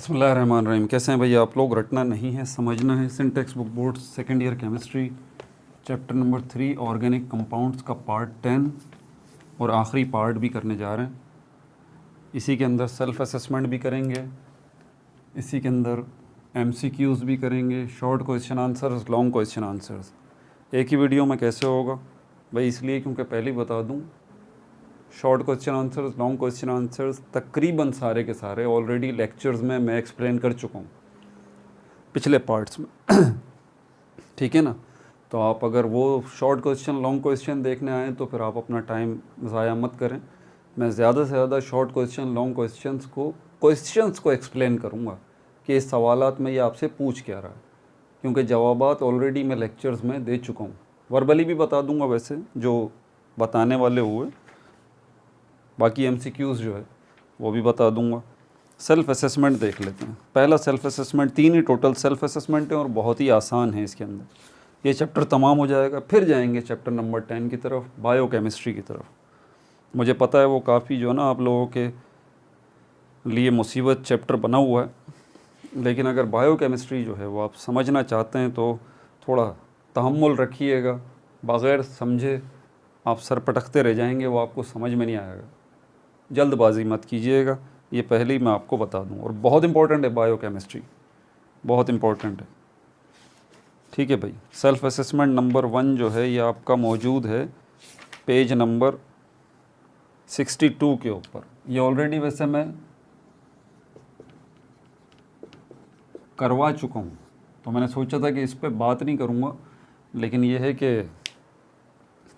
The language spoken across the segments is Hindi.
बिस्मिल्लाहिर्रहमानिर्रहीम। कैसे हैं भैया आप लोग? रटना नहीं है, समझना है। Syntax book board second year chemistry chapter number 3 organic compounds का पार्ट 10 और आखिरी पार्ट भी करने जा रहे हैं। इसी के अंदर सेल्फ असेसमेंट भी करेंगे, इसी के अंदर एमसीक्यूज़ भी करेंगे, short question answers, long question answers. एक ही वीडियो में कैसे होगा भाई? इसलिए क्योंकि पहले ही बता दूं, short question answers, long question answers तकरीबन सारे के सारे ऑलरेडी लेक्चर्स में मैं एक्सप्लेन कर चुका हूँ पिछले पार्ट्स में। ठीक है ना? तो आप अगर वो शॉर्ट क्वेश्चन, लॉन्ग क्वेश्चन देखने आएँ तो फिर आप अपना टाइम ज़ाया मत करें। मैं ज़्यादा से ज़्यादा शॉर्ट क्वेश्चन, लॉन्ग क्वेश्चंस को एक्सप्लेन करूँगा कि इस सवालात में ये आपसे पूछ क्या रहा है, क्योंकि जवाबात ऑलरेडी मैं लेक्चर्स में दे चुका हूँ। वर्बली भी बता दूँगा वैसे जो बताने वाले हुए, बाकी एमसीक्यूज़ जो है वो भी बता दूंगा। सेल्फ़ असेसमेंट देख लेते हैं। पहला सेल्फ़ असेसमेंट, 3 ही टोटल सेल्फ़ असेसमेंट है और बहुत ही आसान है। इसके अंदर ये चैप्टर तमाम हो जाएगा, फिर जाएंगे चैप्टर नंबर 10 की तरफ, बायोकेमिस्ट्री की तरफ। मुझे पता है वो काफ़ी जो है ना आप लोगों के लिए मुसीबत चैप्टर बना हुआ है, लेकिन अगर बायोकेमिस्ट्री जो है वो आप समझना चाहते हैं तो थोड़ा तहम्मुल रखिएगा। बग़ैर समझे आप सर पटकते रह जाएंगे, वो आपको समझ में नहीं आएगा। जल्दबाजी मत कीजिएगा, ये पहले ही मैं आपको बता दूं। और बहुत इंपॉर्टेंट है बायोकेमिस्ट्री, बहुत इंपॉर्टेंट है। ठीक है भाई। सेल्फ असेसमेंट नंबर 1 जो है ये आपका मौजूद है पेज नंबर 62 के ऊपर। ये ऑलरेडी वैसे मैं करवा चुका हूँ, तो मैंने सोचा था कि इस पर बात नहीं करूँगा, लेकिन ये है कि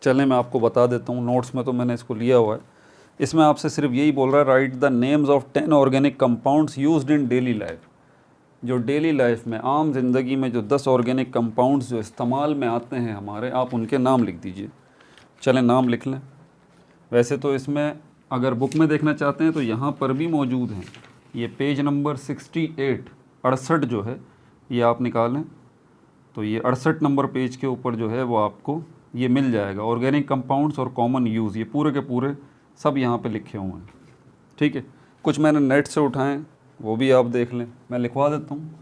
चलें मैं आपको बता देता हूँ। नोट्स में तो मैंने इसको लिया हुआ है। इसमें आपसे सिर्फ यही बोल रहा है, right the names of 10 organic compounds used in daily life. जो डेली लाइफ में, आम ज़िंदगी में जो 10 ऑर्गेनिक कंपाउंड्स जो इस्तेमाल में आते हैं हमारे, आप उनके नाम लिख दीजिए। चलें नाम लिख लें। वैसे तो इसमें अगर बुक में देखना चाहते हैं तो यहाँ पर भी मौजूद हैं। ये पेज नंबर 68 68 जो है ये आप निकालें तो ये 68 नंबर पेज के ऊपर जो है वो आपको ये मिल जाएगा। ऑर्गेनिक कंपाउंड्स और कॉमन यूज़, ये पूरे के पूरे सब यहाँ पे लिखे हुए हैं। ठीक है। कुछ मैंने नेट से उठाएं, वो भी आप देख लें, मैं लिखवा देता हूँ।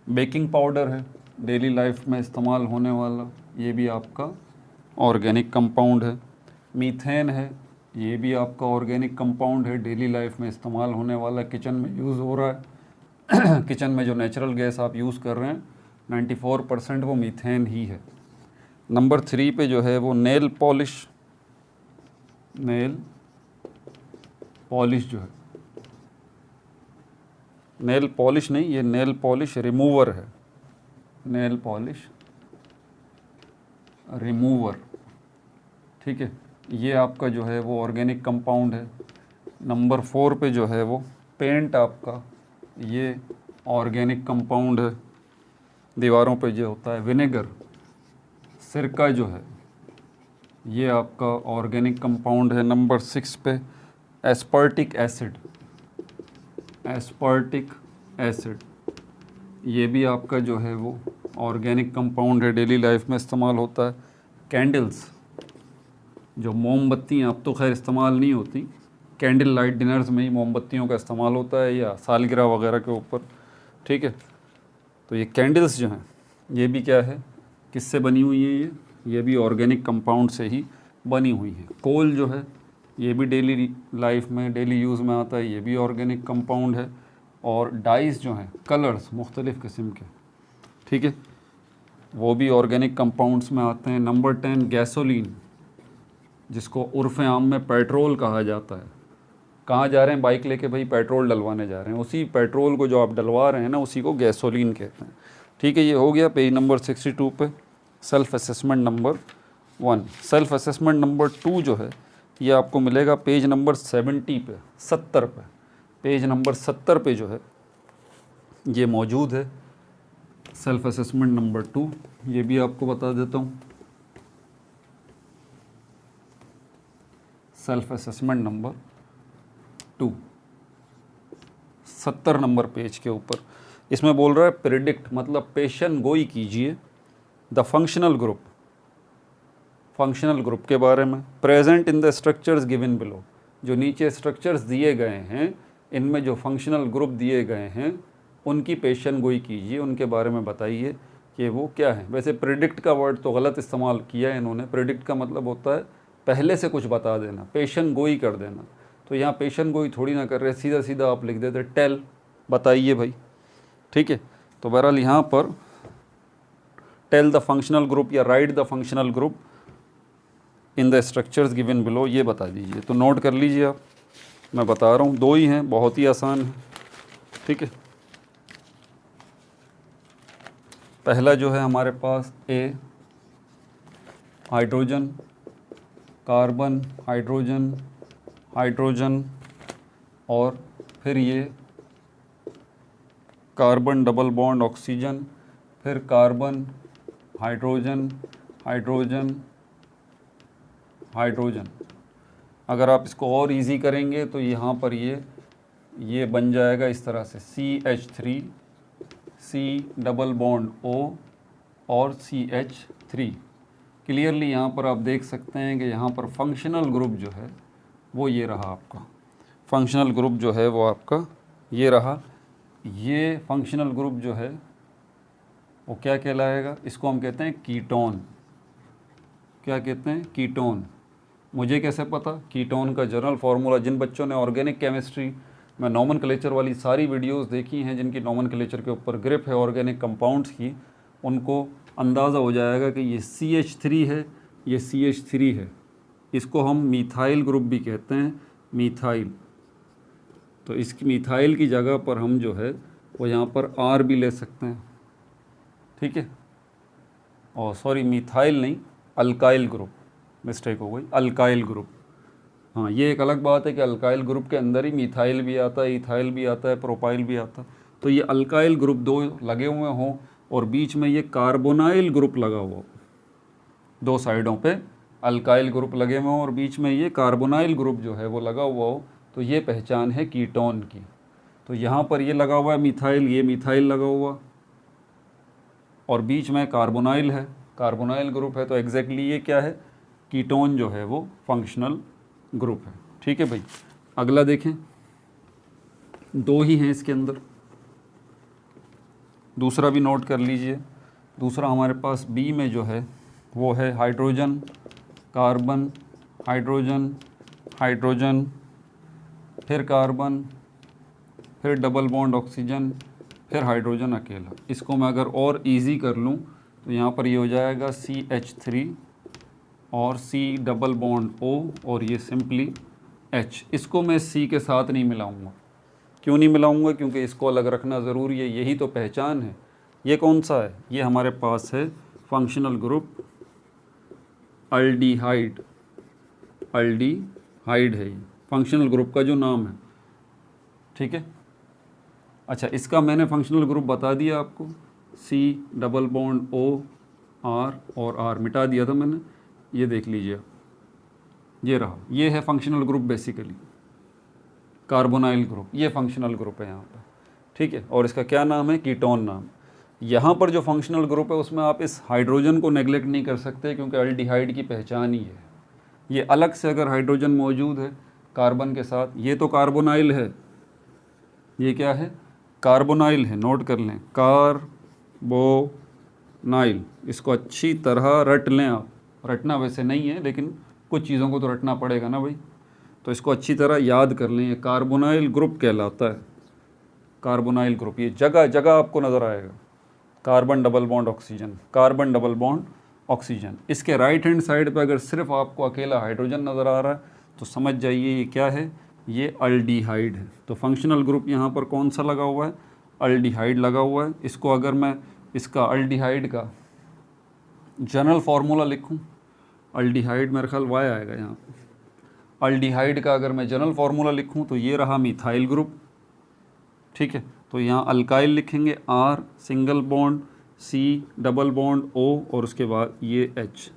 बेकिंग पाउडर है, डेली लाइफ में इस्तेमाल होने वाला, ये भी आपका ऑर्गेनिक कंपाउंड है। मीथेन है, ये भी आपका ऑर्गेनिक कंपाउंड है, डेली लाइफ में इस्तेमाल होने वाला, किचन में यूज़ हो रहा है। किचन में जो नेचुरल गैस आप यूज़ कर रहे हैं 94% वो मीथेन ही है। नंबर 3 पे जो है वो नेल पॉलिश जो है, नेल पॉलिश नहीं, ये नेल पॉलिश रिमूवर है। नेल पॉलिश रिमूवर, ठीक है। ये आपका जो है वो ऑर्गेनिक कंपाउंड है। नंबर 4 पे जो है वो पेंट आपका, ये ऑर्गेनिक कंपाउंड है। दीवारों पे जो होता है विनेगर, सिरका जो है ये आपका ऑर्गेनिक कंपाउंड है। नंबर 6 पे एस्पर्टिक एसिड, ये भी आपका जो है वो ऑर्गेनिक कंपाउंड है, डेली लाइफ में इस्तेमाल होता है। कैंडल्स, जो मोमबत्तियाँ अब तो खैर इस्तेमाल नहीं होती, कैंडल लाइट डिनर्स में ही मोमबत्तियों का इस्तेमाल होता है या सालगिरह वगैरह के ऊपर। ठीक है। तो ये कैंडल्स जो हैं ये भी क्या है, किससे बनी हुई है? ये भी ऑर्गेनिक कंपाउंड से ही बनी हुई है। कोल जो है ये भी डेली लाइफ में, डेली यूज़ में आता है, ये भी ऑर्गेनिक कंपाउंड है। और डाइस जो हैं, कलर्स मुख्तलिफ़ किस्म के, ठीक है, वो भी ऑर्गेनिक कंपाउंड्स में आते हैं। नंबर 10 गैसोलीन, जिसको उर्फ़ आम में पेट्रोल कहा जाता है। कहाँ जा रहे हैं? बाइक लेके भाई पेट्रोल डलवाने जा रहे हैं, उसी पेट्रोल को जो आप डलवा रहे हैं ना उसी को गैसोलीन कहते हैं। ठीक है। ये हो गया पेज नंबर 62 पे self assessment number 1। Self assessment number 2 जो है ये आपको मिलेगा पेज नंबर 70 पे, 70 पे, पेज नंबर 70 पे जो है ये मौजूद है सेल्फ़ असेसमेंट नंबर 2। ये भी आपको बता देता हूँ, self assessment number 2 70 number page के ऊपर। इसमें बोल रहा है प्रिडिक्ट, मतलब पेशन गोई कीजिए द फंक्शनल ग्रुप के बारे में, present in the structures given below, जो नीचे स्ट्रक्चर्स दिए गए हैं इनमें जो फंक्शनल ग्रुप दिए गए हैं उनकी पेशन गोई कीजिए, उनके बारे में बताइए कि वो क्या है। वैसे प्रेडिक्ट का वर्ड तो गलत इस्तेमाल किया है इन्होंने। प्रेडिक्ट का मतलब होता है पहले से कुछ बता देना, पेशन गोई कर देना। तो यहाँ पेशन गोई थोड़ी ना कर रहे, सीधा सीधा आप लिख देते टेल, बताइए भाई, ठीक है। तो बहरहाल यहाँ पर टेल द फंक्शनल ग्रुप या right the functional group in the structures given below, ये बता दीजिए। तो नोट कर लीजिए आप, मैं बता रहा हूँ, 2 ही हैं, बहुत ही आसान है, ठीक है। पहला जो है हमारे पास ए, हाइड्रोजन, कार्बन, हाइड्रोजन, हाइड्रोजन, और फिर ये कार्बन डबल बॉन्ड ऑक्सीजन, फिर कार्बन, हाइड्रोजन, हाइड्रोजन, हाइड्रोजन। अगर आप इसको और इजी करेंगे तो यहाँ पर ये बन जाएगा इस तरह से CH3, C double bond O और CH3। क्लियरली यहाँ पर आप देख सकते हैं कि यहाँ पर फंक्शनल ग्रुप जो है वो ये रहा आपका। फंक्शनल ग्रुप जो है वो आपका ये रहा। ये फंक्शनल ग्रुप जो है वो क्या कहलाएगा? इसको हम कहते हैं कीटोन। क्या कहते हैं? कीटोन। मुझे कैसे पता? कीटोन का जनरल फार्मूला, जिन बच्चों ने ऑर्गेनिक केमिस्ट्री में नॉमनक्लेचर वाली सारी वीडियोस देखी हैं, जिनकी नॉमनक्लेचर के ऊपर ग्रिप है ऑर्गेनिक कंपाउंड्स की, उनको अंदाज़ा हो जाएगा कि ये CH3 है, ये CH3 है। इसको हम मीथाइल ग्रुप भी कहते हैं, मीथाइल। तो इसकी मीथाइल की जगह पर हम जो है वो यहाँ पर R भी ले सकते हैं, ठीक है। और सॉरी, मीथाइल नहीं, अल्काइल ग्रुप, मिस्टेक हो गई, अल्काइल ग्रुप। हाँ, ये एक अलग बात है कि अल्काइल ग्रुप के अंदर ही मीथाइल भी आता है, इथाइल भी आता है, प्रोपाइल भी आता है। तो ये अल्काइल ग्रुप 2 लगे हुए हों और बीच में ये कार्बोनाइल ग्रुप लगा हुआ, 2 साइडों पे अल्काइल ग्रुप लगे हुए हों और बीच में ये कार्बोनाइल ग्रुप जो है वो लगा हुआ हो, तो ये पहचान है कीटोन की। तो यहाँ पर ये लगा हुआ है मीथाइल, ये मीथाइल लगा हुआ और बीच में कार्बोनाइल है, कार्बोनाइल ग्रुप है। तो एग्जैक्टली ये क्या है? कीटोन जो है वो फंक्शनल ग्रुप है, ठीक है भाई। अगला देखें, 2 ही हैं इसके अंदर। दूसरा भी नोट कर लीजिए। दूसरा हमारे पास बी में जो है वो है हाइड्रोजन, कार्बन, हाइड्रोजन, हाइड्रोजन, फिर कार्बन, फिर डबल बॉन्ड ऑक्सीजन, फिर हाइड्रोजन अकेला। इसको मैं अगर और इजी कर लूँ तो यहाँ पर ये हो जाएगा CH3 और C डबल बॉन्ड O और ये सिंपली H। इसको मैं C के साथ नहीं मिलाऊंगा। क्यों नहीं मिलाऊंगा? क्योंकि इसको अलग रखना ज़रूरी है, यही तो पहचान है। ये कौन सा है? ये हमारे पास है फंक्शनल ग्रुप अल्डिहाइड। अल्डिहाइड है ये फंक्शनल ग्रुप का जो नाम है, ठीक है। अच्छा, इसका मैंने फंक्शनल ग्रुप बता दिया आपको, C double bond O R और R मिटा दिया था मैंने। ये देख लीजिए, ये रहा, ये है functional group basically, carbonyl group. ये फंक्शनल ग्रुप है यहाँ पर, ठीक है। और इसका क्या नाम है? कीटोन नाम। यहाँ पर जो फंक्शनल ग्रुप है उसमें आप इस हाइड्रोजन को नेगलेक्ट नहीं कर सकते, क्योंकि अल्डिहाइड की पहचान ही है। ये अलग से अगर हाइड्रोजन मौजूद है कार्बन के साथ, ये तो कार्बोनाइल है, ये क्या है? कार्बोनाइल है। नोट कर लें, कार्बोनाइल। इसको अच्छी तरह रट लें आप। रटना वैसे नहीं है, लेकिन कुछ चीज़ों को तो रटना पड़ेगा ना भाई। तो इसको अच्छी तरह याद कर लें, ये कार्बोनाइल ग्रुप कहलाता है। कार्बोनाइल ग्रुप ये जगह जगह आपको नज़र आएगा। Carbon double bond oxygen, carbon double bond oxygen. इसके राइट हैंड साइड पे अगर सिर्फ आपको अकेला हाइड्रोजन नज़र आ रहा है तो समझ जाइए ये क्या है? ये अल्डिहाइड है। तो फंक्शनल ग्रुप यहाँ पर कौन सा लगा हुआ है? अल्डिहाइड लगा हुआ है। इसको अगर मैं इसका अल्डिहाइड का जनरल फार्मूला लिखूँ, अल्डिहाइड मेरे ख्याल Y आएगा यहाँ पर। अल्डिहाइड का अगर मैं जनरल फार्मूला लिखूँ तो ये रहा मीथाइल ग्रुप, ठीक है। तो यहाँ अल्काइल लिखेंगे R single bond, C double bond O और उसके बाद ये H।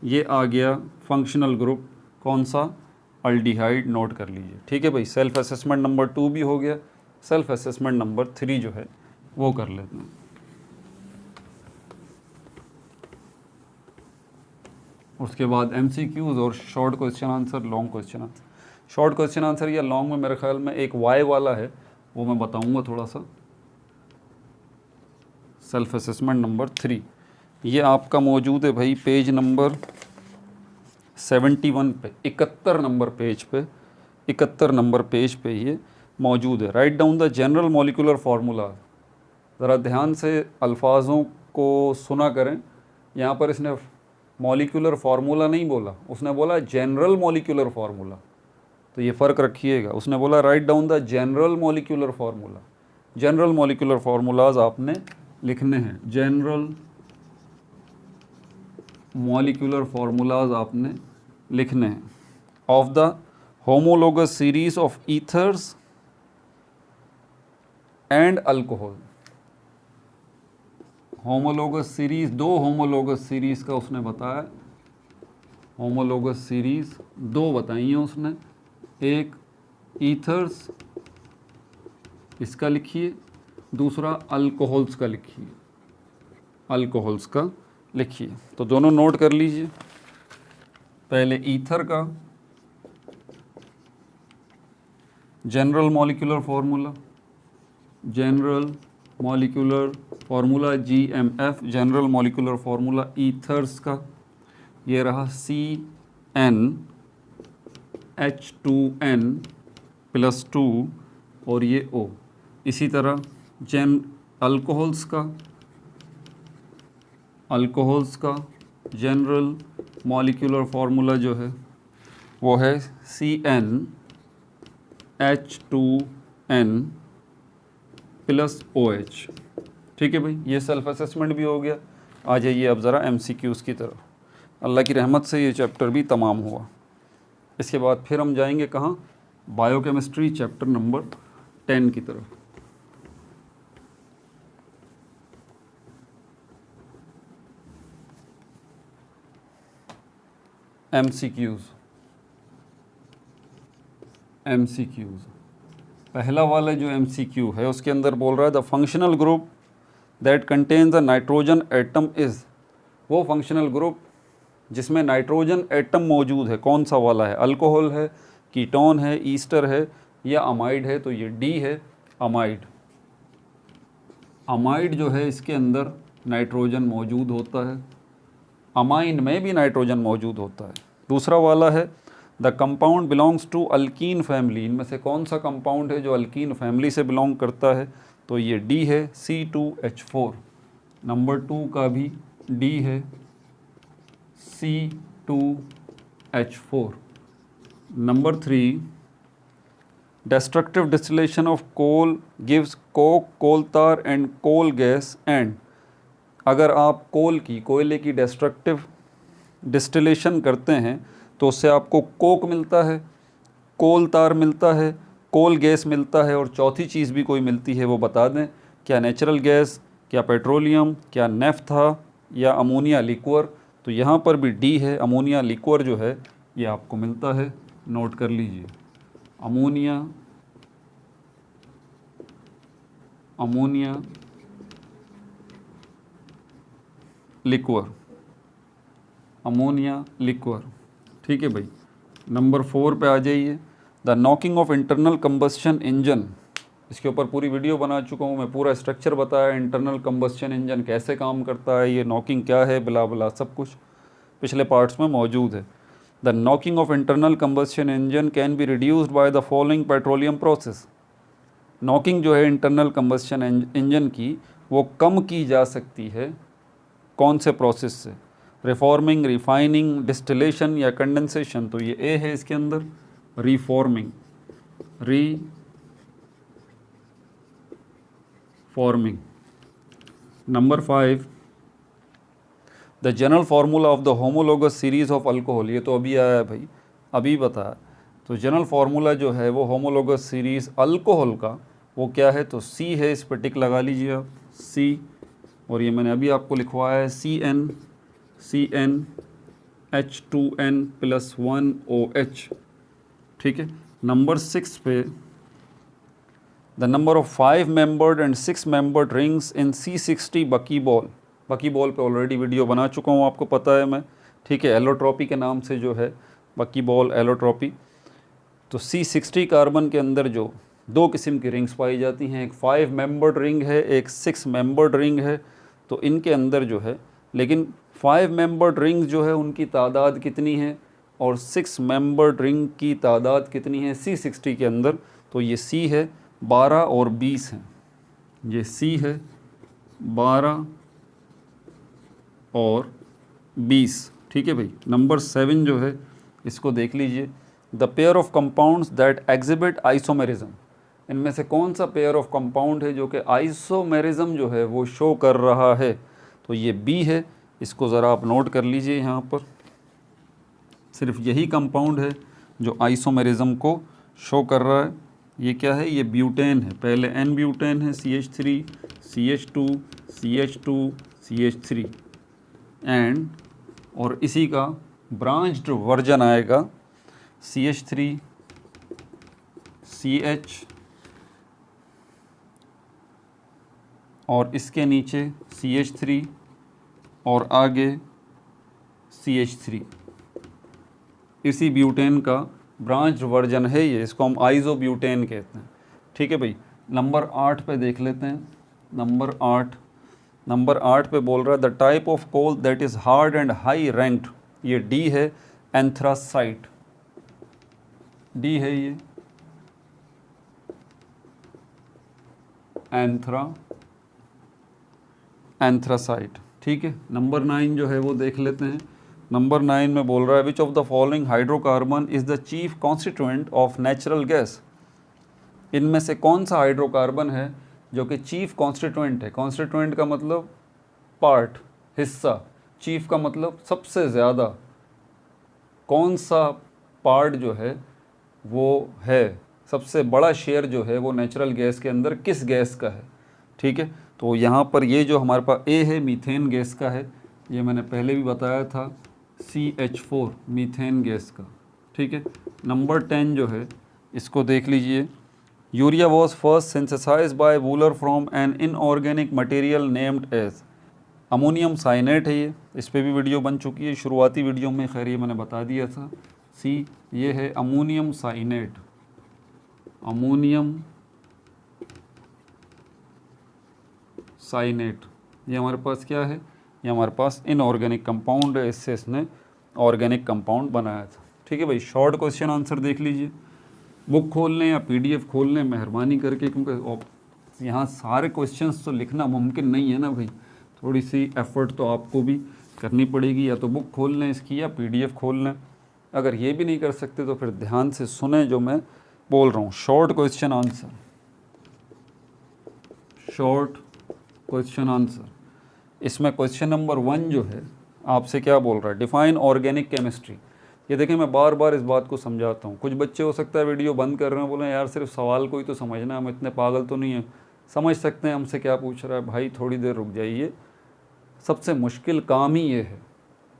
ये आ गया फंक्शनल ग्रुप कौन सा? अल्डिहाइड। नोट कर लीजिए, ठीक है भाई। सेल्फ असेसमेंट नंबर 2 भी हो गया। सेल्फ असेसमेंट नंबर 3 जो है वो कर लेते हैं। उसके बाद MCQs और short question answer, long question answer. Short question answer या लॉन्ग में मेरे ख्याल में एक वाई वाला है, वो मैं बताऊंगा थोड़ा सा। सेल्फ असेसमेंट नंबर 3 ये आपका मौजूद है भाई पेज नंबर 71 पे, 71 नंबर पेज पे, 71 नंबर पेज पे ये मौजूद है। Write down the general molecular formula. ज़रा ध्यान से अल्फाजों को सुना करें। यहाँ पर इसने मॉलिक्यूलर फार्मूला नहीं बोला, उसने बोला जनरल मॉलिक्यूलर फार्मूला, तो ये फ़र्क रखिएगा। उसने बोला right down the general molecular formula. General molecular formulas आपने लिखने हैं, जनरल मॉलिक्यूलर फार्मूलाज आपने लिखने हैं of the homologous series of ethers and alcohol. Homologous series, 2 homologous series का उसने बताया, होमोलोगस सीरीज 2 बताई हैं उसने। एक ईथर्स इसका लिखिए, दूसरा अल्कोहल्स का लिखिए, अल्कोहल्स का लिखिए। तो दोनों नोट कर लीजिए। पहले ईथर का general molecular formula, general molecular formula GMF, general molecular formula ethers का ये रहा CnH2n+2 और ये O। इसी तरह अल्कोहल्स का जनरल मॉलिक्यूलर फार्मूला जो है वो है CnH2n+OH। ठीक है भाई, ये सेल्फ असेसमेंट भी हो गया। आ जाइए अब ज़रा MCQs की तरफ। अल्लाह की रहमत से ये चैप्टर भी तमाम हुआ। इसके बाद फिर हम जाएंगे कहाँ, बायोकेमिस्ट्री चैप्टर नंबर 10 की तरफ। MCQs पहला वाला जो MCQ है उसके अंदर बोल रहा है the functional group that contains the nitrogen atom is. वो फंक्शनल ग्रुप जिसमें नाइट्रोजन एटम मौजूद है कौन सा वाला है? अल्कोहल है, कीटोन है, ईस्टर है या अमाइड है? तो ये D है, अमाइड। अमाइड जो है इसके अंदर नाइट्रोजन मौजूद होता है, अमाइन में भी नाइट्रोजन मौजूद होता है। दूसरा वाला है the compound belongs to alkene family. इनमें से कौन सा कंपाउंड है जो अल्कीन फैमिली से बिलोंग करता है? तो ये D है, C2H4। नंबर 2 का भी D है, C2H4। Number 3 destructive distillation of coal gives coke, coal tar and coal gas and। अगर आप कोयले की destructive distillation करते हैं तो उससे आपको कोक मिलता है, कोल तार मिलता है, कोल गैस मिलता है और चौथी चीज़ भी कोई मिलती है, वो बता दें। क्या नेचुरल गैस, क्या पेट्रोलियम, क्या नेफ्था या अमोनिया लिक्वर? तो यहाँ पर भी D है, अमोनिया लिक्वर जो है ये आपको मिलता है। नोट कर लीजिए, अमोनिया लिक्वर, अमोनिया लिक्वर। ठीक है भाई। नंबर 4 पे आ जाइए, the knocking of internal combustion engine. इसके ऊपर पूरी वीडियो बना चुका हूँ मैं, पूरा स्ट्रक्चर बताया, इंटरनल कंबस्शन इंजन कैसे काम करता है, ये नॉकिंग क्या है, बिला बिला सब कुछ पिछले पार्ट्स में मौजूद है। The knocking of internal combustion engine can be reduced by the following petroleum process. Knocking जो है इंटरनल कंबस्शन इंजन की वो कम की जा सकती है कौन से प्रोसेस से? रिफॉर्मिंग, रिफाइनिंग, डिस्टिलेशन या कंडेंसेशन? तो ये ए है इसके अंदर, reforming, number 5 the general formula of the homologous series of alcohol. ये तो अभी आया है भाई, अभी बताया। तो जनरल फार्मूला जो है वो होमोलोगस सीरीज़ अल्कोहल का वो क्या है? तो C है, इस पर टिक लगा लीजिए आप, C। और ये मैंने अभी आपको लिखवाया है CnH2n+1OH। ठीक है। नंबर 6 पे the number of 5 membered and 6 membered rings in C60 बकीबॉल। बकीबॉल पे ऑलरेडी वीडियो बना चुका हूँ, आपको पता है मैं। ठीक है, एलोट्रॉपी के नाम से जो है बकीबॉल एलोट्रॉपी। तो C60 कार्बन के अंदर जो दो किस्म की रिंग्स पाई जाती हैं, एक 5 मेंबर्ड रिंग है, एक 6 मेंबर्ड रिंग है। तो इनके अंदर जो है, लेकिन 5 मेंबर्ड रिंग जो है उनकी तादाद कितनी है और 6 मेंबर्ड रिंग की तादाद कितनी है C60 के अंदर? तो ये C है 12 और 20 हैं, ये C है 12 और 20। ठीक है भाई। नंबर 7 जो है इसको देख लीजिए, the pair of compounds that exhibit isomerism. इनमें से कौन सा पेयर ऑफ कंपाउंड है जो कि आइसोमेरिज्म जो है वो शो कर रहा है? तो ये बी है। इसको ज़रा आप नोट कर लीजिए, यहाँ पर सिर्फ यही कंपाउंड है जो आइसोमेरिज्म को शो कर रहा है। ये क्या है? ये ब्यूटेन है। पहले एन ब्यूटेन है, CH3 CH2 CH2 CH3 and, और इसी का ब्रांच्ड वर्जन आएगा CH3 CH और इसके नीचे CH3 और आगे CH3। इसी ब्यूटेन का ब्रांच वर्जन है ये, इसको हम आइसोब्यूटेन कहते हैं। ठीक है भाई। नंबर 8 पे देख लेते हैं। नंबर 8 पे बोल रहा है the type of coal that is hard and high ranked. ये डी है, एंथ्रासाइट। डी है ये एंथ्रासाइट। ठीक है। नंबर 9 जो है वो देख लेते हैं। नंबर 9 में बोल रहा है which of the following hydrocarbon is the chief constituent of natural gas. इनमें से कौन सा हाइड्रोकार्बन है जो कि चीफ कॉन्स्टिट्यूएंट है? कॉन्स्टिट्यूएंट का मतलब पार्ट, हिस्सा। चीफ का मतलब सबसे ज़्यादा। कौन सा पार्ट जो है वो है, सबसे बड़ा शेयर जो है वो नेचुरल गैस के अंदर किस गैस का है? ठीक है। तो यहाँ पर ये जो हमारे पास ए है, मीथेन गैस का है। ये मैंने पहले भी बताया था, CH4 मीथेन गैस का। ठीक है। नंबर 10 जो है इसको देख लीजिए, urea was first synthesized by Wohler from an inorganic material named as. Ammonium cyanate है ये, इस पर भी वीडियो बन चुकी है शुरुआती वीडियो में, खैर ये मैंने बता दिया था। सी ये है अमोनियम साइनेट। अमोनियम साइनेट ये हमारे पास क्या है? ये हमारे पास इनऑर्गेनिक कंपाउंड है, इससे इसने ऑर्गेनिक कंपाउंड बनाया था। ठीक है भाई। शॉर्ट क्वेश्चन आंसर देख लीजिए, बुक खोल लें या PDF खोल लें मेहरबानी करके, क्योंकि यहाँ सारे क्वेश्चंस तो लिखना मुमकिन नहीं है ना भाई, थोड़ी सी एफर्ट तो आपको भी करनी पड़ेगी। या तो बुक खोल लें इसकी या PDF खोल लें। अगर ये भी नहीं कर सकते तो फिर ध्यान से सुने जो मैं बोल रहा हूँ। Short question answer, short question answer. इसमें क्वेश्चन नंबर 1 जो है आपसे क्या बोल रहा है? Define organic chemistry. ये देखें, मैं बार बार इस बात को समझाता हूँ। कुछ बच्चे हो सकता है वीडियो बंद कर रहे हैं, बोले यार सिर्फ सवाल को ही तो समझना, हम इतने पागल तो नहीं हैं, समझ सकते हैं हमसे क्या पूछ रहा है। भाई थोड़ी देर रुक जाइए, सबसे मुश्किल काम ही ये है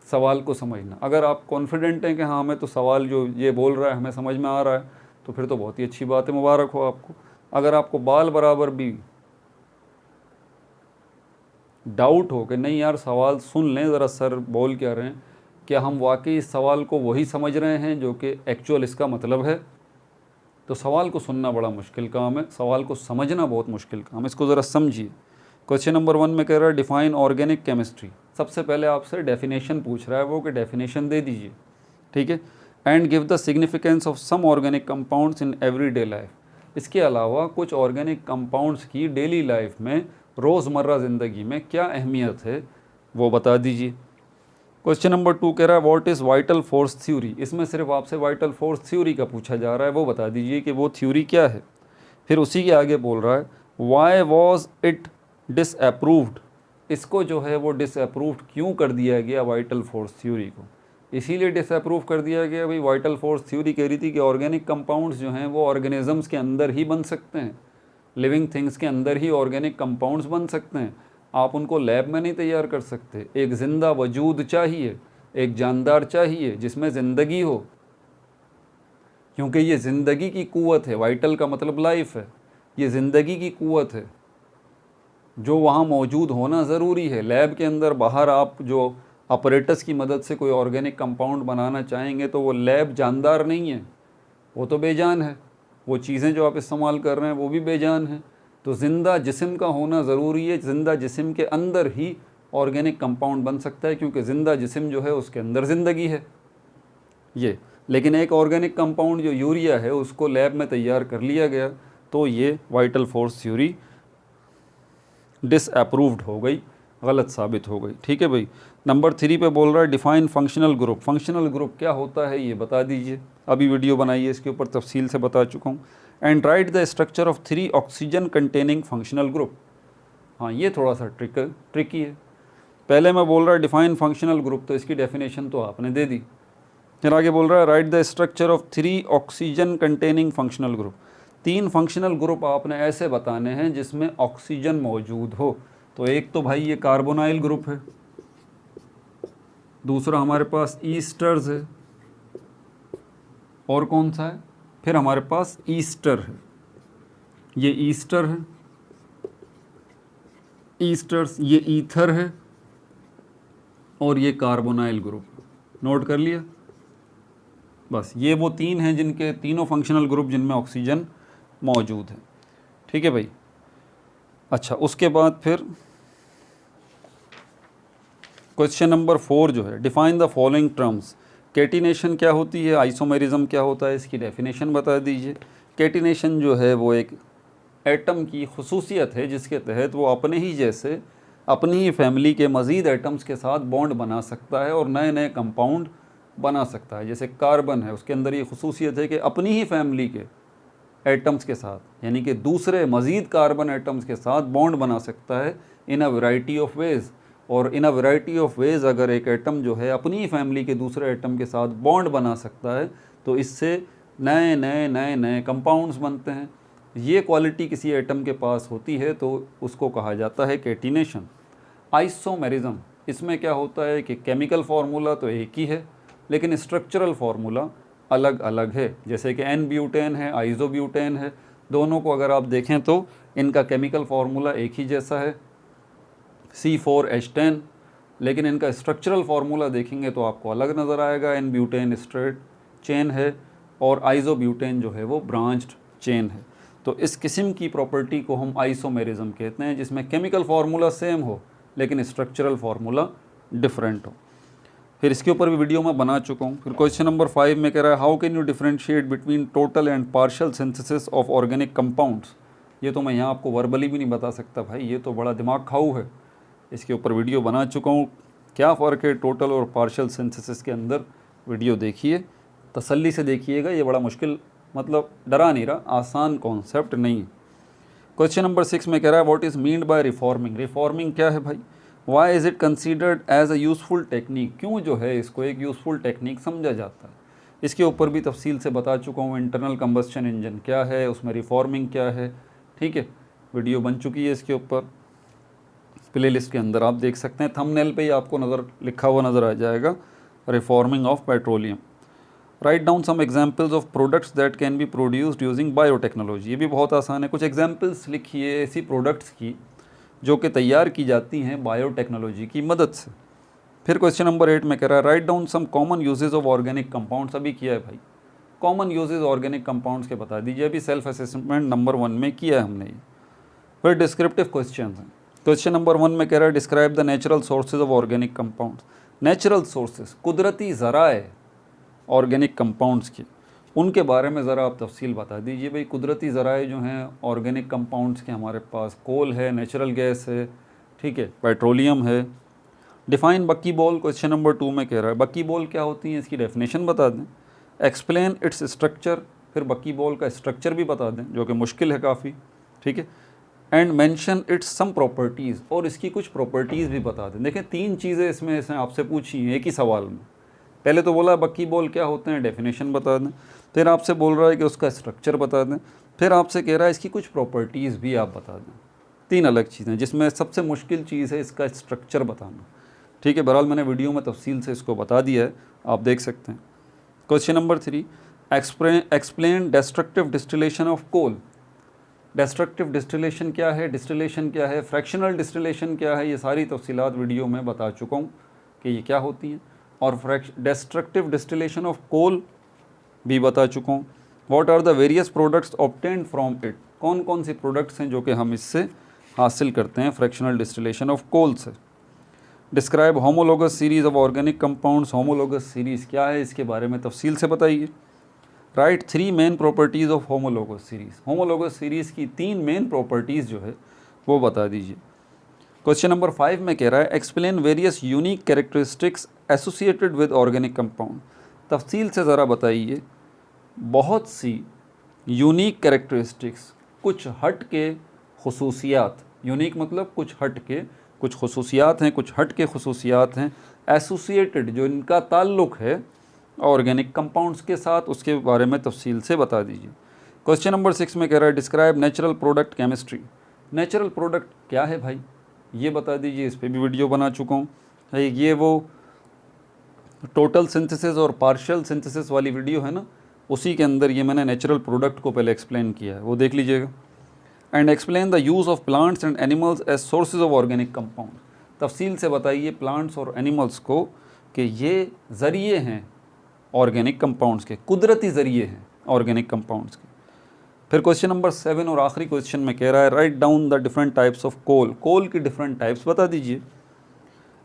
सवाल को समझना। अगर आप कॉन्फिडेंट हैं कि हाँ हमें तो सवाल जो ये बोल रहा है हमें समझ में आ रहा है, तो फिर तो बहुत ही अच्छी बात है, मुबारक हो आपको। अगर आपको बाल बराबर भी डाउट हो कि नहीं यार सवाल सुन लें ज़रा, सर बोल क्या रहे हैं, क्या हम वाकई इस सवाल को वही समझ रहे हैं जो कि एक्चुअल इसका मतलब है, तो सवाल को सुनना बड़ा मुश्किल काम है, सवाल को समझना बहुत मुश्किल काम है। इसको ज़रा समझिए। क्वेश्चन नंबर 1 में कह रहा है डिफाइन ऑर्गेनिक केमिस्ट्री। सबसे पहले आपसे डेफिनेशन पूछ रहा है वो, कि डेफिनेशन दे दीजिए। ठीक है। And give the significance of some organic compounds in everyday life. इसके अलावा कुछ ऑर्गेनिक कंपाउंड्स की डेली लाइफ में, रोज़मर्रा ज़िंदगी में क्या अहमियत है वो बता दीजिए। क्वेश्चन नंबर 2 कह रहा है what is vital force theory. इसमें सिर्फ आपसे वाइटल फोर्स थ्योरी का पूछा जा रहा है, वो बता दीजिए कि वो थ्योरी क्या है। फिर उसी के आगे बोल रहा है वाई वॉज इट डिसअप्रूव्ड। इसको जो है वो डिसअप्रूव्ड क्यों कर दिया गया वाइटल फोर्स थ्योरी को? इसीलिए डिसअप्रूव कर दिया गया भाई, वाइटल फोर्स थ्योरी कह रही थी कि ऑर्गेनिक कंपाउंड्स जो हैं वो ऑर्गेनिजम्स के अंदर ही बन सकते हैं, लिविंग थिंग्स के अंदर ही ऑर्गेनिक कंपाउंड्स बन सकते हैं, आप उनको लैब में नहीं तैयार कर सकते। एक ज़िंदा वजूद चाहिए, एक जानदार चाहिए जिसमें ज़िंदगी हो, क्योंकि ये ज़िंदगी की क़ुव्वत है। वाइटल का मतलब लाइफ है, ये ज़िंदगी की क़ुव्वत है जो वहाँ मौजूद होना ज़रूरी है। लैब के अंदर बाहर आप जो ऑपरेटर्स की मदद से कोई ऑर्गेनिक कंपाउंड बनाना चाहेंगे तो वो लैब जानदार नहीं है, वो तो बेजान है, वो चीज़ें जो आप इस्तेमाल कर रहे हैं वो भी बेजान हैं। तो ज़िंदा जिस्म का होना ज़रूरी है, ज़िंदा जिस्म के अंदर ही ऑर्गेनिक कंपाउंड बन सकता है, क्योंकि ज़िंदा जिस्म जो है उसके अंदर ज़िंदगी है ये। लेकिन एक ऑर्गेनिक कंपाउंड जो यूरिया है उसको लैब में तैयार कर लिया गया, तो ये वाइटल फोर्स थ्योरी डिसअप्रूव्ड हो गई, गलत साबित हो गई। ठीक है भाई। नंबर 3 पे बोल रहा है define functional group. Functional group क्या होता है ये बता दीजिए। अभी वीडियो बनाई है इसके ऊपर तफसील से बता चुका हूँ। And right the structure of 3 oxygen containing functional group. हाँ, ये थोड़ा सा ट्रिकी है। पहले मैं बोल रहा है डिफाइन फंक्शनल ग्रुप, तो इसकी डेफिनेशन तो आपने दे दी। फिर आगे बोल रहा है right the structure of 3 oxygen containing functional group. 3 functional group आपने ऐसे बताने हैं जिसमें ऑक्सीजन मौजूद हो। तो एक तो भाई ये कार्बोनाइल ग्रुप है, दूसरा हमारे पास ईस्टर्स है, और कौन सा है, फिर हमारे पास ईस्टर है। ये ईस्टर है, ईस्टर्स, ये ईथर है, और ये कार्बोनाइल ग्रुप। नोट कर लिया। बस ये वो 3 हैं जिनके तीनों फंक्शनल ग्रुप जिनमें ऑक्सीजन मौजूद है। ठीक है भाई। अच्छा, उसके बाद फिर क्वेश्चन नंबर 4 जो है define the following terms. Catenation क्या होती है, आइसोमेरिज्म क्या होता है, इसकी डेफिनेशन बता दीजिए। कैटिनेशन जो है वो एक एटम की खुसूसियत है जिसके तहत वो अपने ही जैसे अपनी ही फैमिली के मज़ीद एटम्स के साथ बॉन्ड बना सकता है और नए नए कंपाउंड बना सकता है। जैसे कार्बन है, उसके अंदर ये खुसूसियत है कि अपनी ही फैमिली के एटम्स के साथ, यानी कि दूसरे मज़ीद कार्बन एटम्स के साथ बॉन्ड बना सकता है इन अ वैरायटी ऑफ वेज। और इन अ वैरायटी ऑफ वेज अगर एक एटम जो है अपनी ही फैमिली के दूसरे एटम के साथ बॉन्ड बना सकता है तो इससे नए नए नए नए कंपाउंड्स बनते हैं। ये क्वालिटी किसी एटम के पास होती है तो उसको कहा जाता है कैटिनेशन। आइसोमेरिज्म, इसमें क्या होता है कि केमिकल फार्मूला तो एक ही है लेकिन स्ट्रक्चरल फार्मूला अलग अलग है। जैसे कि एन ब्यूटेन है, आइसोब्यूटेन है, दोनों को अगर आप देखें तो इनका केमिकल फार्मूला एक ही जैसा है, C4H10, लेकिन इनका स्ट्रक्चरल फार्मूला देखेंगे तो आपको अलग नज़र आएगा। एन ब्यूटेन स्ट्रेट चेन है और आइसोब्यूटेन जो है वो ब्रांच्ड चेन है। तो इस किस्म की प्रॉपर्टी को हम आइसोमेरिज्म कहते हैं, जिसमें केमिकल फार्मूला सेम हो लेकिन स्ट्रक्चरल फार्मूला डिफरेंट हो। फिर इसके ऊपर भी वीडियो मैं बना चुका हूँ। फिर क्वेश्चन नंबर 5 में कह रहा है how can you differentiate between total and partial synthesis of organic compounds. ये तो मैं यहाँ आपको वर्बली भी नहीं बता सकता भाई, ये तो बड़ा दिमाग खाऊ है। इसके ऊपर वीडियो बना चुका हूँ, क्या फ़र्क है टोटल और पार्शियल सिंथेसिस के अंदर। वीडियो देखिए, तसल्ली से देखिएगा, ये बड़ा मुश्किल, मतलब डरा नहीं रहा, आसान कॉन्सेप्ट नहीं। क्वेश्चन नंबर 6 में कह रहा है what is meant by reforming. Reforming क्या है भाई, why is it considered as a useful technique. क्यों जो है इसको एक यूज़फुल टेक्निक समझा जाता है। इसके ऊपर भी तफसील से बता चुका हूँ। इंटरनल कंबस्शन इंजन क्या है, उसमें रिफॉर्मिंग क्या है, ठीक है, वीडियो बन चुकी है इसके ऊपर, प्लेलिस्ट के अंदर आप देख सकते हैं। थंबनेल पे ही आपको लिखा हुआ नज़र आ जाएगा, reforming of petroleum. Write down some examples of products that can be produced using biotechnology. ये भी बहुत आसान है, कुछ एग्जाम्पल्स लिखिए ऐसी प्रोडक्ट्स की जो कि तैयार की जाती हैं बायोटेक्नोलॉजी की मदद से। फिर क्वेश्चन नंबर 8 में कह रहा है write down some common usages of organic compounds. अभी किया है भाई, कॉमन यूजेज ऑर्गेनिक कंपाउंड्स के बता दीजिए। अभी सेल्फ असेसमेंट नंबर 1 में किया है हमने ये। फिर डिस्क्रिप्टिव क्वेश्चन हैं। क्वेश्चन नंबर 1 में कह रहा है describe the natural sources of organic compounds. Natural sources, कुदरती ज़राए ऑर्गेनिक कंपाउंड्स की, उनके बारे में ज़रा आप तफसील बता दीजिए भाई। कुदरती ज़राए जो हैं ऑर्गेनिक कंपाउंड्स के, हमारे पास कोल है, नेचुरल गैस है, ठीक है, पेट्रोलियम है। डिफाइन बक्की बॉल, क्वेश्चन नंबर 2 में कह रहा है बक्की बॉल क्या होती है, इसकी डेफिनेशन बता दें। एक्सप्लेन इट्स स्ट्रक्चर, फिर बक्की बॉल का स्ट्रक्चर भी बता दें जो कि मुश्किल है काफ़ी, ठीक है। And mention its some properties, और इसकी कुछ प्रॉपर्टीज़ भी बता दें। देखें 3 चीज़ें इसमें आपसे पूछी हैं एक ही सवाल में। पहले तो बोला बक्की बॉल क्या होते हैं, डेफिनेशन बता दें। फिर आपसे बोल रहा है कि उसका स्ट्रक्चर बता दें। फिर आपसे कह रहा है इसकी कुछ प्रॉपर्टीज़ भी आप बता दें। 3 अलग चीज़ें, जिसमें सबसे मुश्किल चीज़ है इसका स्ट्रक्चर बताना, ठीक है। बहरहाल मैंने वीडियो में तफसील से इसको बता दिया है, आप देख सकते हैं। Question number 3, explain destructive distillation of coal. Destructive distillation क्या है, डिस्टिलेशन क्या है, फ्रैक्शनल डिस्टिलेशन क्या है, ये सारी तफसीलात वीडियो में बता चुका हूँ कि ये क्या होती हैं। और डिस्ट्रक्टिव डिस्टिलेशन ऑफ कोल भी बता चुका हूँ। What are the various products obtained from it, कौन कौन से प्रोडक्ट्स हैं जो कि हम इससे हासिल करते हैं फ्रैक्शनल डिस्टिलेशन ऑफ कोल से। Describe homologous series of organic compounds, homologous series क्या है इसके बारे में तफसील से बताइए। Right 3 main properties of homologous series, homologous series की 3 मेन प्रॉपर्टीज़ जो है वो बता दीजिए। क्वेश्चन नंबर 5 में कह रहा है explain various unique characteristics associated with organic compound, तफसील से ज़रा बताइए बहुत सी यूनिक कैरेक्टरिस्टिक्स, कुछ हट के खुसूसियात, यूनिक मतलब कुछ हट के, कुछ खुसूसियात हैं, कुछ हट के खुसूसियात हैं, एसोसिएटेड जो इनका ताल्लुक़ है ऑर्गेनिक कंपाउंड्स के साथ, उसके बारे में तफसील से बता दीजिए। क्वेश्चन नंबर 6 में कह रहा है describe natural product chemistry, natural product क्या है भाई ये बता दीजिए, इस पर भी वीडियो बना चुका हूँ। ये वो टोटल सिंथेसिस और पार्शियल सिंथेसिस वाली वीडियो है ना, उसी के अंदर ये मैंने नेचुरल प्रोडक्ट को पहले एक्सप्लेन किया है, वो देख लीजिएगा। And explain the use of plants and animals as sources of organic compound, तफसील से बताइए प्लांट्स और एनिमल्स को कि ये ज़रिए हैं ऑर्गेनिक कंपाउंड्स के, कुदरती ज़रिए हैं ऑर्गेनिक कंपाउंड्स के। फिर क्वेश्चन नंबर 7 और आखिरी क्वेश्चन में कह रहा है write down the different types of coal, coal की डिफरेंट टाइप्स बता दीजिए।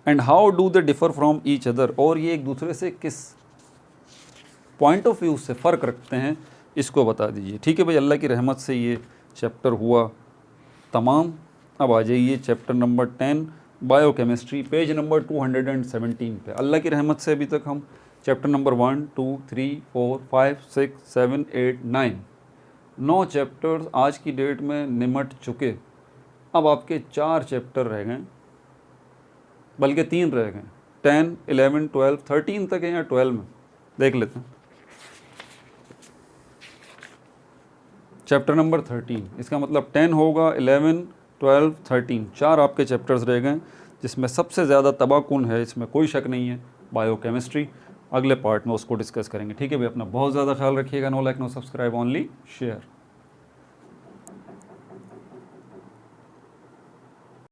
And how do they differ from each other, और ये एक दूसरे से किस पॉइंट ऑफ व्यू से फ़र्क रखते हैं इसको बता दीजिए। ठीक है भाई, अल्लाह की रहमत से ये चैप्टर हुआ तमाम। अब आ जाइए chapter number 10 biochemistry, page number 217 पे। अल्लाह की रहमत से अभी तक हम चैप्टर नंबर 1, 2, 3, 4, 5, 6, 7, 8, 9 चैप्टर्स आज की डेट में निमट चुके। अब आपके 4 चैप्टर रह गए, बल्कि 3 रह गए, 10, 11, 12, 13 तक है या 12 में देख लेते हैं। चैप्टर नंबर 13, इसका मतलब 10 होगा, 11, 12, 13, 4 आपके चैप्टर्स रह गए, जिसमें सबसे ज़्यादा तबाकुन है, इसमें कोई शक नहीं है, बायोकेमिस्ट्री। अगले पार्ट में उसको डिस्कस करेंगे। ठीक है भाई, अपना बहुत ज़्यादा ख्याल रखिएगा। No like no subscribe, only share.